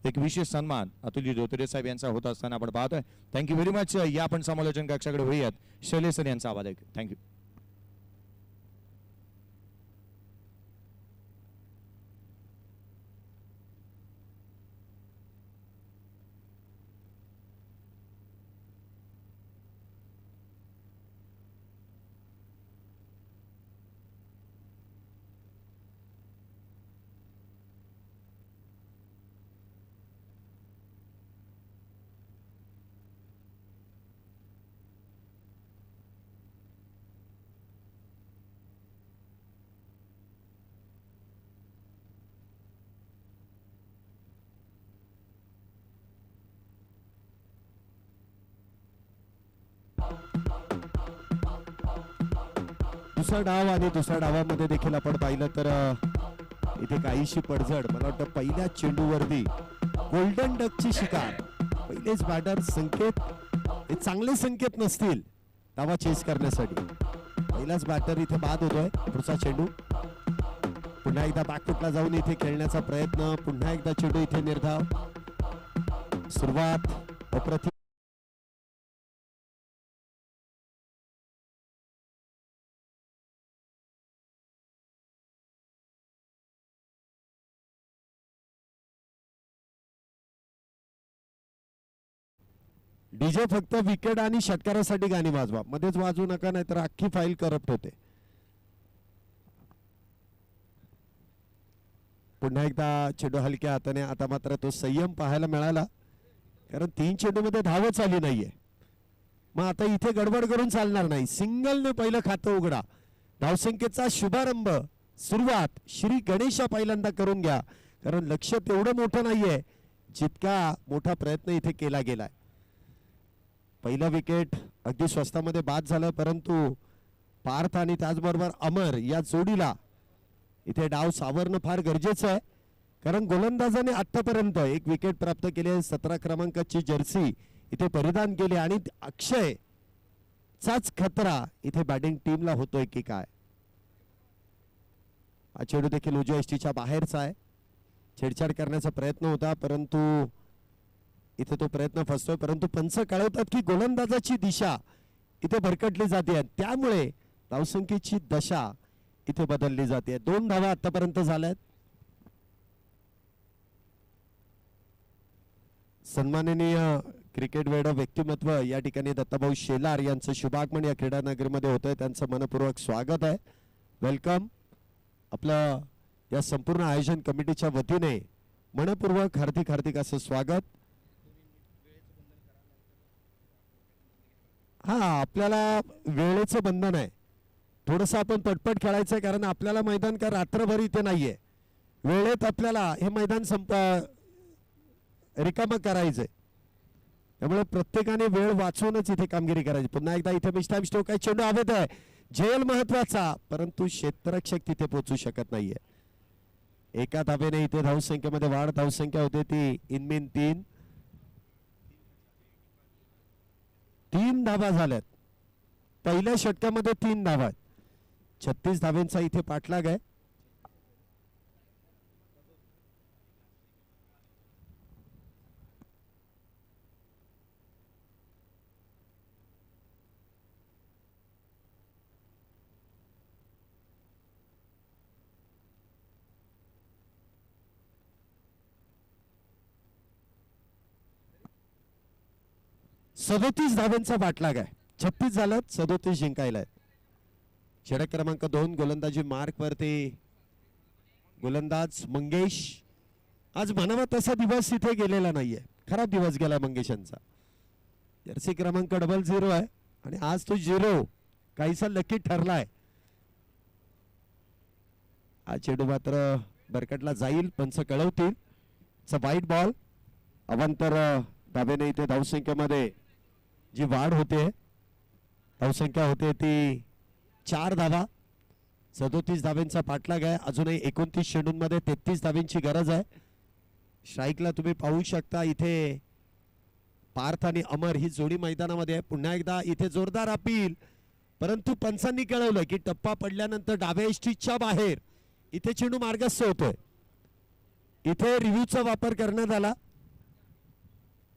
एक विशेष सन्मान अतुलजी दोतरे साहेब यांचा होत असताना आपण पाहतोय. Thank you very much. या आपण समालोचन कक्षाकडे वळूयात. शैलेश सर यांचा आवाज ऐकू. थँक्यू. दुसरा डाव आणि दुसऱ्या डावामध्ये देखील आपण पाहिलं तर इथे काहीशी पडझड. मला वाटतं पहिल्या चेंडूवरती गोल्डन डकची शिकार. पहिलेच बॅटर संकेत, हे चांगले संकेत नसतील डावा चेस करण्यासाठी. पहिलाच बॅटर इथे बाद होतोय. पुढचा चेंडू पुन्हा एकदा बॅकफुटला जाऊन इथे खेळण्याचा प्रयत्न. पुन्हा एकदा चेंडू इथे निर्धाव. सुरुवात अप्रतिम. डीजे फक्त विकेट आणि षटकारासाठी गाणी वाजवा, मध्येच वाजवू नका, नाहीतर अख्खी फाईल करप्ट होते. पुन्हा एकदा चेंडू हलक्या हाताने. आता मात्र तो संयम पाहायला मिळाला, कारण 3 चेंडूमध्ये धावच आली नाहीये. मग आता इथे गडबड करून चालणार नाही. सिंगलने पहिलं खातं उघडा. धावसंख्येचा शुभारंभ, सुरुवात श्री गणेशा पहिल्यांदा करून घ्या, कारण लक्ष तेवढं मोठं नाहीये जितका मोठा प्रयत्न इथे केला गेलाय. पहिलं विकेट अगदी स्वस्तामध्ये बाद झालं, परंतु पार्थ आणि त्याचबरोबर अमर या जोडीला इथे डाव सावरणं फार गरजेचं आहे, कारण गोलंदाजाने आतापर्यंत एक विकेट प्राप्त केले. 17 क्रमांकाची जर्सी इथे परिधान केली आणि अक्षय चाच खतरा इथे बॅटिंग टीमला होतोय की काय. हा चेंडू देखील उजव्या यष्टीच्या बाहेरचा आहे. छेडछाड करण्याचा प्रयत्न होता, परंतु इथे तो प्रयत्न फसतोय. परंतु पंच कळवतात की गोलंदाजाची दिशा इथे भरकटली जाते, त्यामुळे धावसंख्येची दशा इथे बदलली जाते. 2 धावा आतापर्यंत झाल्यात. सन्माननीय क्रिकेट वेड व्यक्तिमत्व या ठिकाणी दत्ताभाऊ शेलार यांचं शुभागमन या क्रीडा नगरीमध्ये होतंय. त्यांचं मनपूर्वक स्वागत आहे. वेलकम. आपलं या संपूर्ण आयोजन कमिटीच्या वतीने मनपूर्वक हार्दिक हार्दिक असं स्वागत. हा, आपल्याला वेळेचं बंधन आहे. थोडंसं आपण पटपट खेळायचंय, कारण आपल्याला मैदान का रात्रभर इथे नाहीये. वेळेत आपल्याला हे मैदान रिकामं करायचंय, त्यामुळे प्रत्येकाने वेळ वाचवूनच इथे कामगिरी करायची. पुन्हा एकदा इथे मिस्टाईम स्ट्रोक आहे. चेंडू हवेत आहे. झेल महत्वाचा, परंतु क्षेत्ररक्षक तिथे पोहोचू शकत नाहीये. एका धावेने इथे धावसंख्येमध्ये वाढ. धावसंख्या होते ती इनमीन 3. 3 धावा झाल्यात. पहिल्या षटकामध्ये 3 धावा. 36 धावेंचा इथे पाठलाग आहे. 37 धावांचा पाठलाग आहे. 36 झालं, 37 जिंकायला आहेत. षटक क्रमांक 2 गोलंदाजी मार्क वरती गोलंदाज मंगेश. आज म्हणावा तसा दिवस इथे गेलेला नाहीये, खराब दिवस गेला मंगेशांचा. जर्सी क्रमांक 00 आहे आणि आज तो 0 काहीसा लकी ठरलाय. हा चेंडू मात्र बरकटला जाईल, पंच कळवतील. वाईट बॉल. अवांतर धाब्याने इथे धावसंख्येमध्ये जी वाढ होते, धावसंख्या होते ती 4 धावा. 37 धाव्यांचा पाठलाग आहे. अजूनही 29 चेंडूंमध्ये 33 धाव्यांची गरज आहे. स्ट्राईकला तुम्ही पाहू शकता इथे पार्थ आणि अमर ही जोडी मैदानामध्ये आहे. पुन्हा एकदा इथे जोरदार अपील, परंतु पंचांनी कळवलं की टप्पा पडल्यानंतर डाव्या एसटीच्या बाहेर इथे चेंडू मार्गस्थ होतोय. इथे रिव्ह्यूचा वापर करण्यात आला.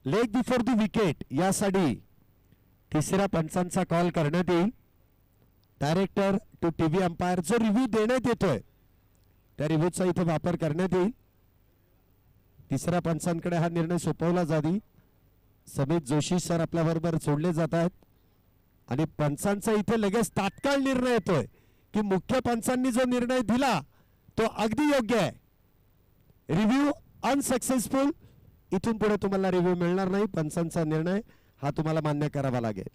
लेग बिफोर द विकेट यासाठी तिसऱ्या पंचांचा कॉल करण्यात येईल. डायरेक्टर टू टीव्ही अंपायर जो रिव्ह्यू देण्यात येतोय त्या रिव्ह्यूचा इथे वापर करण्यात येईल. तिसऱ्या पंचांकडे हा निर्णय सोपवला जाईल. समित जोशी सर आपल्या बरोबर जोडले जात आहेत आणि पंचांचा इथे लगेच तात्काळ निर्णय येतोय की मुख्य पंचांनी जो निर्णय दिला तो अगदी योग्य आहे. Review unsuccessful. इथून पुढे तुम्हाला रिव्ह्यू मिळणार नाही. पंचांचा निर्णय हा तुम्हाला मान्य करावा लागेल.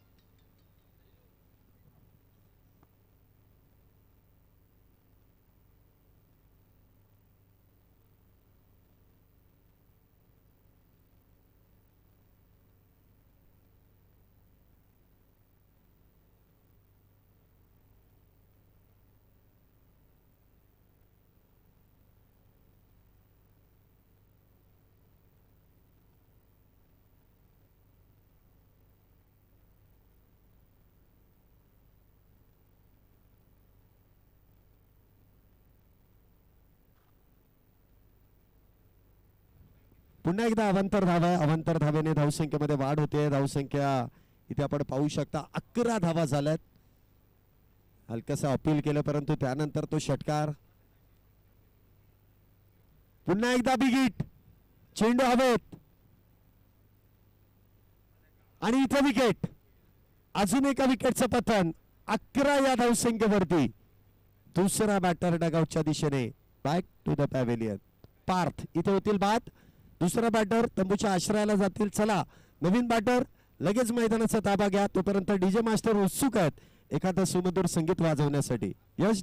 पुन्हा एकदा अवांतर धावा आहे. अवांतर धावेने धावसंख्येमध्ये वाढ होते. धावसंख्या इथे आपण पाहू शकता 11 धावा झाल्यात. हलकसा अपील केलं परंतु त्यानंतर तो षटकार. पुन्हा एकदा बिगिट. चेंडू हवेत आणि इथे विकेट. अजून एका विकेटचं पतन. 11 या धावसंख्येवरती. दुसरा बॅटर डगआउटच्या दिशेने back to the pavilion. Parth इथे होतील बाद. दुसरा बॅटर तंबूच्या आश्रयाला जातील. चला नवीन बॅटर लगेच मैदानाचा ताबा घ्या. तोपर्यंत डीजे मास्टर उत्सुक आहेत एखादं सुमधुर संगीत वाजवण्यासाठी. यश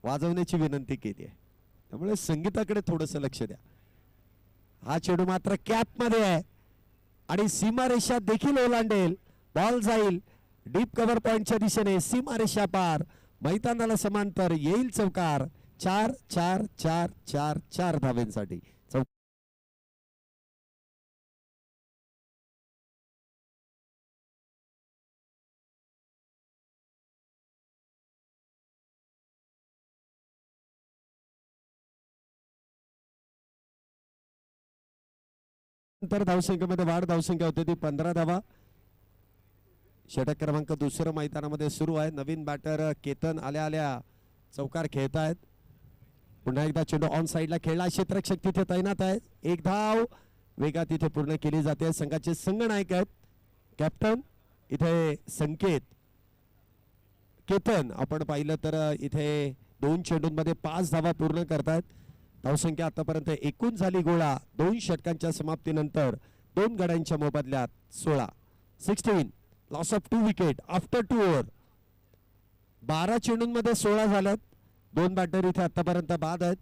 वाजवण्याची विनंती केली आहे, त्यामुळे संगीताकडे थोडस लक्ष द्या. हा चेंडू मात्र कॅप मध्ये आहे आणि सीमारेषा देखील ओलांडेल. बॉल जाईल डीप कव्हर पॉइंटच्या दिशेने. सीमारेषा पार मैदानाला समांतर येईल चौकार. 4-4-4-4-4 धावेंसाठी. नंतर धावसंख्येमध्ये वाढ. धावसंख्या होती ती 15 धावा. षटक क्रमांक दुसरं मैदानामध्ये सुरू आहे. नवीन बॅटर केतन आल्या आल्या चौकार खेळतायत. पुन्हा एकदा चेंडू ऑन साइडला खेळला. क्षेत्ररक्षक तिथे तैनात आहे. एक धाव वेगात तिथे पूर्ण केली जाते. संघाचे संघनायक आहेत कॅप्टन इथे संकेत. केतन आपण पाहिलं तर इथे 2 चेंडूंमध्ये 5 धावा पूर्ण करतायत. धावसंख्या आतापर्यंत एकूण झाली गोळा 2 षटकांच्या समाप्तीनंतर 2 गड्यांच्या मोबदल्यात 16. Loss of 2 wicket after 2 over. 12 चेंडूंमध्ये 16 झाल्यात. 2 बॅटर इथे आतापर्यंत बाद आहेत.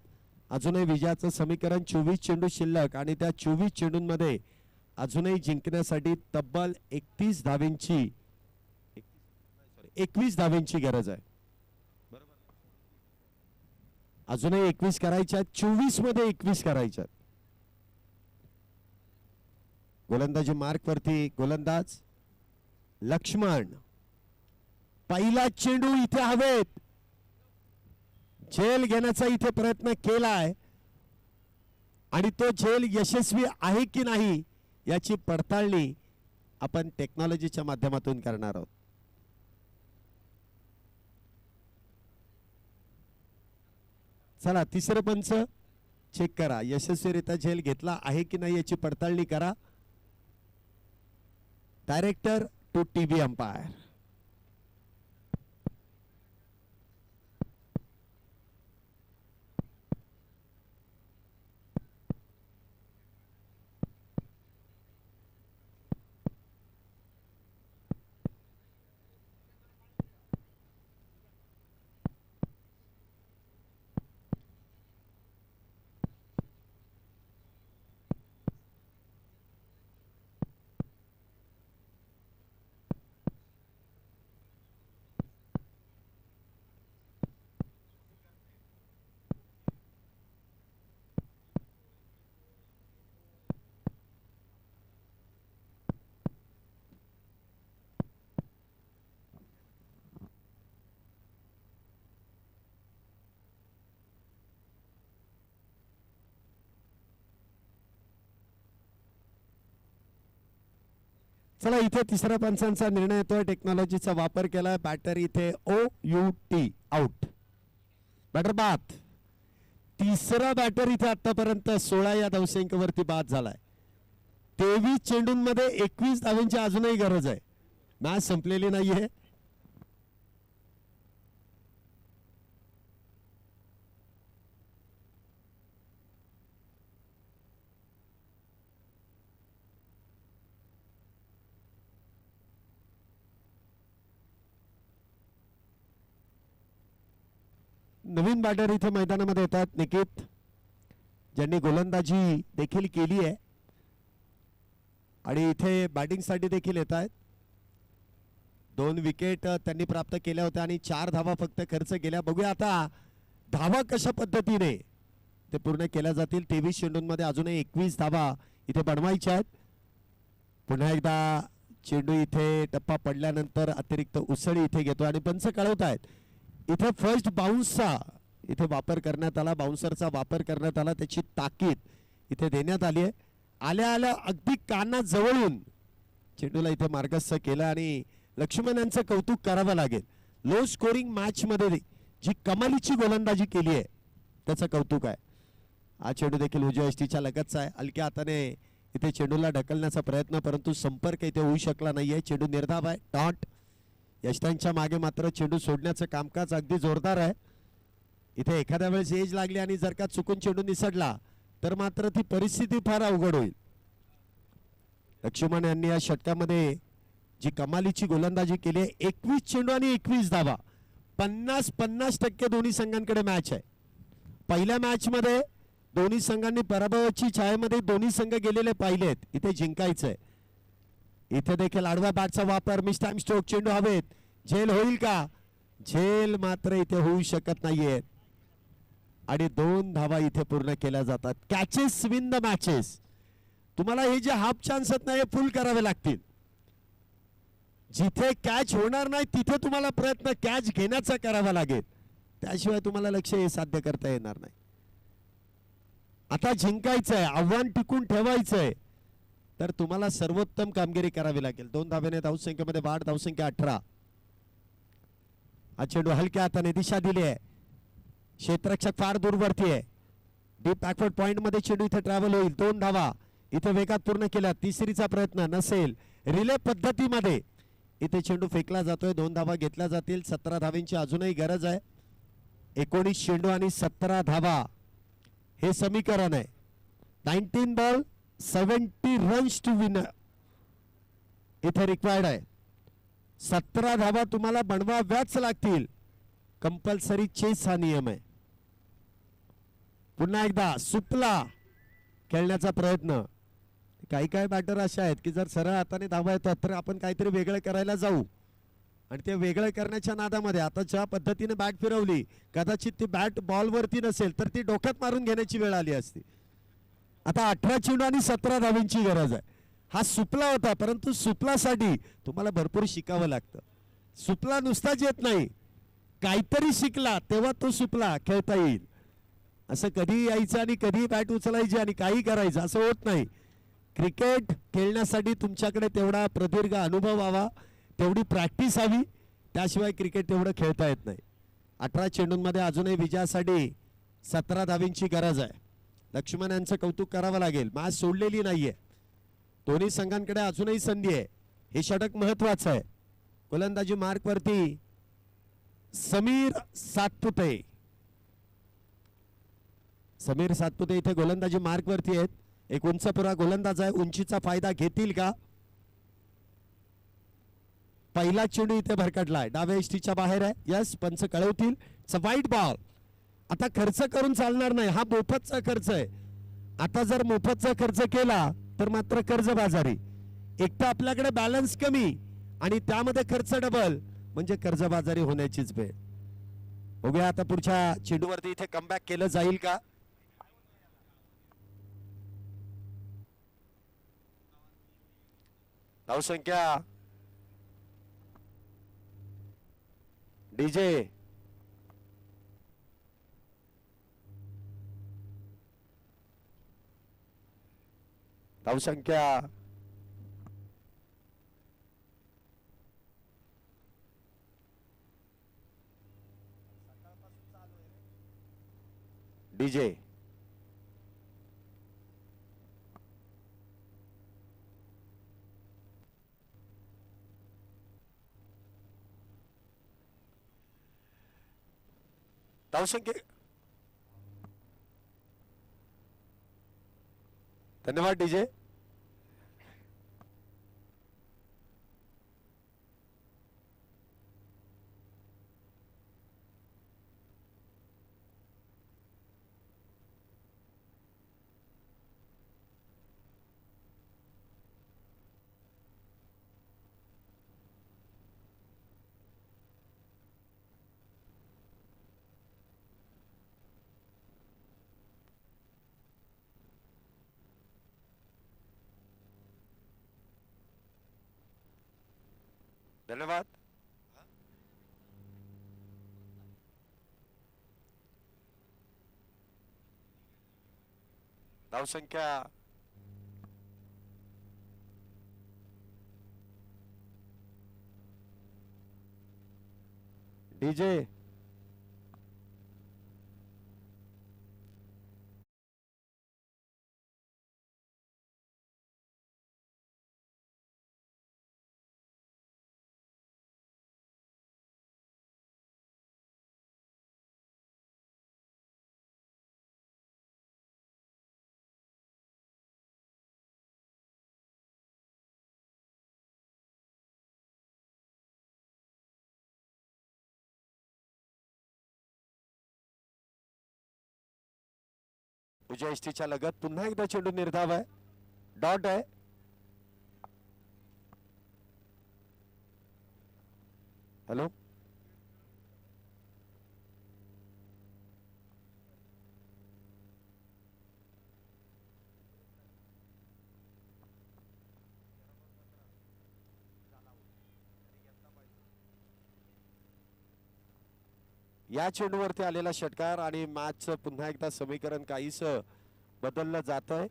अजूनही विजयाचं समीकरण 24 चेंडू शिल्लक आणि त्या 24 चेंडूंमध्ये अजूनही जिंकण्यासाठी तब्बल 31 धावेंची 21 धावेंची गरज आहे. अजूनही 21 करायच्या, 24 मध्ये 21 करायच्या. गोलंदाजी मार्क वरती गोलंदाज लक्ष्मण. पहिला चेंडू इथे हवेत, झेल घेण्याचा इथे प्रयत्न केलाय आणि तो झेल यशस्वी आहे की नाही याची पडताळणी आपण टेक्नॉलॉजीच्या माध्यमातून करणार आहोत. चला तिसरं पंच चेक करा, यशस्वीरित्या झेल घेतला आहे की नाही याची पडताळणी करा. Director to TV umpire. चला इथे तिसऱ्या पंचांचा निर्णय येतोय. टेक्नॉलॉजीचा वापर केलाय. बॅटर इथे OUT आउट. बॅटर बाद. तिसरा बॅटर इथे आतापर्यंत 16 या धावसंख्येवरती बाद झालाय. 23 चेंडूंमध्ये 21 धावांची अजूनही गरज आहे. मॅच संपलेली नाहीये. नवीन बॅटर इथे मैदानामध्ये येतात निकित, ज्यांनी गोलंदाजी देखील केली आहे आणि इथे बॅटिंग साठी देखील येत आहेत. 2 विकेट त्यांनी प्राप्त केल्या होत्या आणि 4 धावा फक्त खर्च केल्या. बघूया आता धावा कशा पद्धतीने ते पूर्ण केल्या जातील. 23 चेंडूंमध्ये अजूनही 21 धावा इथे बनवायच्या आहेत. पुन्हा एकदा चेंडू इथे टप्पा पडल्यानंतर अतिरिक्त उसळी इथे घेतो आणि पंच कळवत आहेत इथे फर्स्ट बाउन्सचा इथे वापर करण्यात आला. बाउन्सरचा वापर करण्यात आला. त्याची ताकीद इथे देण्यात आली आहे. आल्या आल्या अगदी कानाजवळून चेंडूला इथे मार्गस्थ केलं आणि लक्ष्मण यांचं कौतुक करावं लागेल. लो स्कोरिंग मॅच मध्ये जी कमालीची गोलंदाजी केली आहे त्याचं कौतुक आहे. हा चेंडू देखील उजव्या यष्टीच्या लगतचा आहे. हलक्या हाताने इथे चेंडूला ढकलण्याचा प्रयत्न, परंतु संपर्क इथे होऊ शकला नाहीये. चेंडू निर्धाव आहे. डॉट. यष्टांच्या मागे मात्र चेंडू सोडण्याचं कामकाज अगदी जोरदार आहे. इथे एखाद्या वेळेस एज लागली आणि जर का चुकून चेंडू निसटला तर मात्र ती परिस्थिती फार अवघड होईल. लक्ष्मण यांनी या षटकामध्ये जी कमालीची गोलंदाजी केली आहे, 21 चेंडू आणि 21 धावा, 50-50% दोन्ही संघांकडे मॅच आहे. पहिल्या मॅच मध्ये दोन्ही संघांनी पराभवाची छायेमध्ये दोन्ही संघ गेलेले पाहिलेत. इथे जिंकायचंय. इथे देखील आडव्या बॅटचा वापर, मिस टाइम स्ट्रोक, चेंडू हवेत. झेल होईल का? झेल मात्र इथे होऊ शकत नाहीये आणि 2 धावा इथे पूर्ण केल्या जातात. Catches win the matches. तुम्हाला हे जे हाफ चान्स आहेत ना हे फुल करावे लागतील. जिथे कॅच होणार नाही तिथे तुम्हाला प्रयत्न कॅच घेण्याचा करावा लागेल. त्याशिवाय तुम्हाला लक्ष्य हे साध्य करता येणार नाही. आता जिंकायचंय, आव्हान टिकून ठेवायचंय तर तुम्हाला सर्वोत्तम कामगिरी करावी लागेल. 2 धाव्याने धावसंख्येमध्ये वाढ, धावसंख्या 18. हा चेंडू हलक्या हाताने दिशा दिली आहे. क्षेत्ररक्षक फार दूरवरती आहे. डीप बॅकवर्ड पॉइंट मध्ये चेंडू इथे ट्रॅव्हल होईल. 2 धावा इथे वेगात पूर्ण केला. तिसरीचा प्रयत्न नसेल. रिले पद्धतीमध्ये इथे चेंडू फेकला जातोय. 2 धावा घेतल्या जातील. 17 धावांची अजूनही गरज आहे. 19 चेंडू आणि 17 धावा हे समीकरण आहे. 19 बॉल 70 रन्स टू विन इथे रिक्वायर्ड आहे. 17 धावा तुम्हाला बनवाव्याच लागतील. कंपल्सरी चेस हा नियम आहे. पुन्हा एकदा सुपला खेळण्याचा प्रयत्न. काही काही बॅटर अशा आहेत की जर सरळ हाताने धावा येतात तर आपण काहीतरी वेगळं करायला जाऊ आणि ते वेगळं करण्याच्या नादामध्ये आता ज्या पद्धतीने बॅट फिरवली कदाचित ती बॅट बॉलवरती नसेल तर ती डोक्यात मारून घेण्याची वेळ आली असती. आता 18 चेंडू आणि 17 धावींची गरज आहे. हा सुपला होता परंतु सुपलासाठी तुम्हाला भरपूर शिकावं लागतं. सुपला नुसताच येत नाही, काहीतरी शिकला तेव्हा तो सुपला खेळता येईल. असं कधी यायचं आणि कधी बॅट उचलायची आणि काही करायचं असं होत नाही. क्रिकेट खेळण्यासाठी तुमच्याकडे तेवढा प्रदीर्घ अनुभव व्हावा, तेवढी प्रॅक्टिस हवी, त्याशिवाय क्रिकेट तेवढं खेळता येत नाही. 18 चेंडूंमध्ये अजूनही विजयासाठी 17 धावींची गरज आहे. लक्ष्मण यांचं कौतुक करावं लागेल, मॅच सोडलेली नाहीये. दोन्ही संघांकडे अजूनही संधी आहे. हे षटक महत्वाचं आहे. गोलंदाजी मार्कवरती समीर सातपुते. समीर सातपुते इथे गोलंदाजी मार्कवरती आहेत. एक उंचपुरा गोलंदाज आहे, उंचीचा फायदा घेतील का? पहिला चेंडू इथे भरकटलाय, डाव्या इष्टीच्या बाहेर आहे. यस, पंच कळवतील. वाईट बॉल. आता खर्च करून चालणार नाही, हा मोफतचा खर्च आहे. आता जर मोफतचा खर्च केला तर मात्र कर्जबाजारी. एकटा आपल्याकडे बॅलन्स कमी आणि त्यामध्ये खर्च डबल म्हणजे कर्जबाजारी होण्याचीच वेळ. बघूया आता पुढच्या चेंडूवरती इथे कमबॅक केलं जाईल का? धावसंख्या डीजे धावसंख्या डीजे धावसंख्या. धन्यवाद डीजे. धन्यवाद. धावसंख्या डीजे उजव्या इष्टीच्या लगत पुन्हा एकदा चेंडू निर्धाव आहे, डॉट आहे. हॅलो, या चेंडूवरती आलेला षटकार आणि मॅचचं पुन्हा एकदा समीकरण काहीस बदललं जात आहे.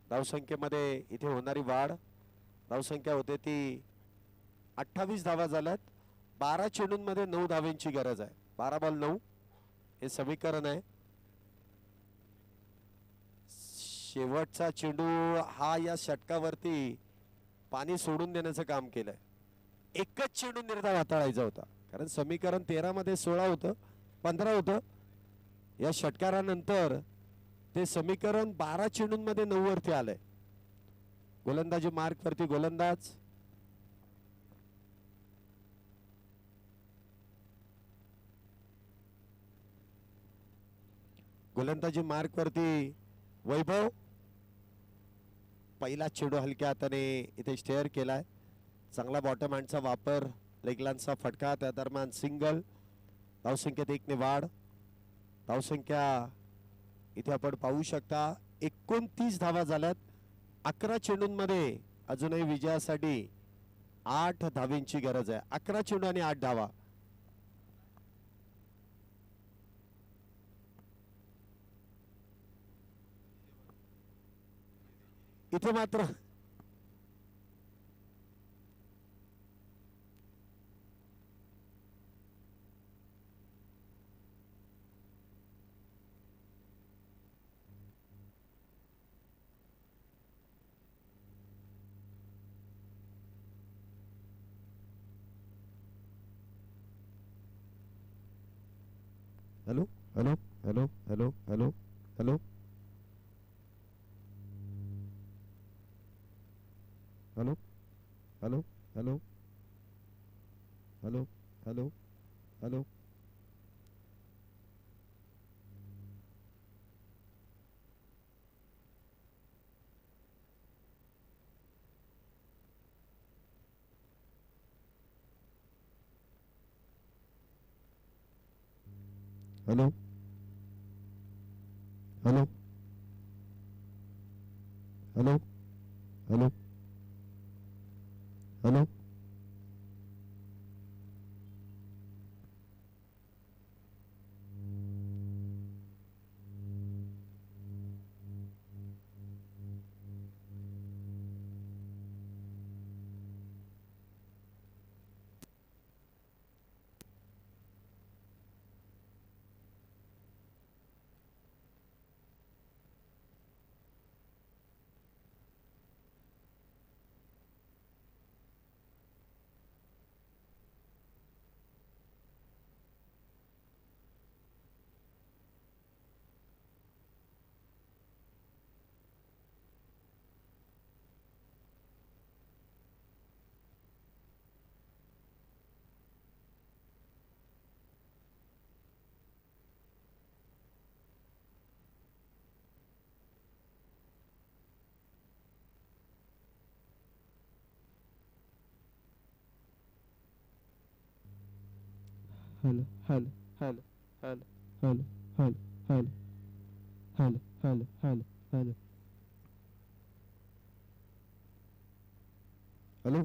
धावसंख्येमध्ये इथे होणारी वाढ, धावसंख्या होते ती 28 धावा झाल्यात. 12 चेंडूंमध्ये 9 धावांची गरज आहे. 12 बॉल 9 हे समीकरण आहे. शेवटचा चेंडू हा या षटकावरती पाणी सोडून देण्याचं काम केलंय. एकच चेंडू निर्धाव हाताळायचा होता, कारण समीकरण 13 मध्ये 16 होतं, 15 होतं. या षटकारानंतर ते समीकरण 12 चेंडूंमध्ये 9 वरती आलंय. गोलंदाजी मार्क वरती गोलंदाज गोलंदाजी मार्क वरती वैभव. पहिला चेंडू हलक्या हाताने इथे स्टेअर केलाय. चांगला बॉटम हँडचा वापर, लेगलांचा फटका, त्या दरम्यान सिंगल. धावसंख्येत 1 ने वाढ. धावसंख्या इथे आपण पाहू शकता 29 धावा झाल्यात. 11 चेंडूंमध्ये अजूनही विजयासाठी 8 धावींची गरज आहे. 11 चेंडू आणि 8 धावा. इथे मात्र hello hello hello hello hello hello hello hello hello hello hello hello hello hello hello hello hello hello hello hello hello hello hello hello hello hello hello hello hello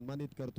सन्मानित करतो.